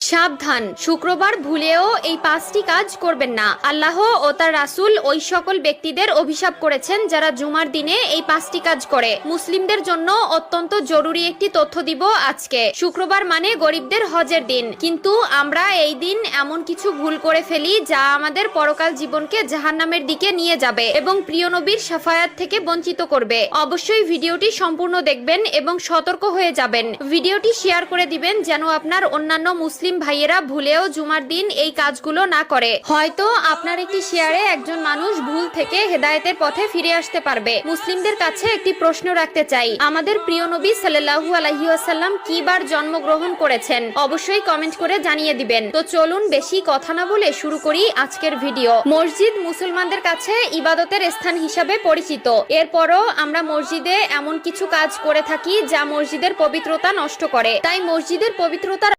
সাবধান, শুক্রবার ভুলেও এই 5টি কাজ করবেন না। আল্লাহ ও তার রাসূল ওই সকল ব্যক্তিদের অভিশাপ করেছেন যারা জুমার দিনে এই 5টি কাজ করে। মুসলিমদের জন্য অত্যন্ত জরুরি একটি তথ্য দিব আজকে। শুক্রবার মানে গরিবদের হজের দিন, কিন্তু আমরা এই দিন এমন কিছু ভুল করে ফেলি যা আমাদের পরকাল জীবনকে জাহান্নামের দিকে নিয়ে যাবে এবং প্রিয় নবীর শাফায়াত থেকে বঞ্চিত করবে। অবশ্যই ভিডিওটি সম্পূর্ণ দেখবেন এবং সতর্ক হয়ে যাবেন। ভিডিওটি শেয়ার করে দিবেন যেন আপনার অন্যান্য মুসলিম ভাইয়েরা ভুলেও জুমার দিন এই কাজগুলো না করে। হয়তো আপনার একটি শেয়ারে একজন মানুষ ভুল থেকে হেদায়েতের পথে ফিরে আসতে পারবে। মুসলিমদের কাছে একটি প্রশ্ন রাখতে চাই, আমাদের প্রিয় নবী সাল্লাল্লাহু আলাইহি ওয়াসাল্লাম কি বার জন্মগ্রহণ করেছেন? অবশ্যই কমেন্ট করে জানিয়ে দিবেন। তো চলুন বেশি কথা না বলে শুরু করি আজকের ভিডিও। মসজিদ মুসলমানদের কাছে ইবাদতের স্থান হিসাবে পরিচিত। এরপরও আমরা মসজিদে এমন কিছু কাজ করে থাকি যা মসজিদের পবিত্রতা নষ্ট করে। তাই মসজিদের পবিত্রতার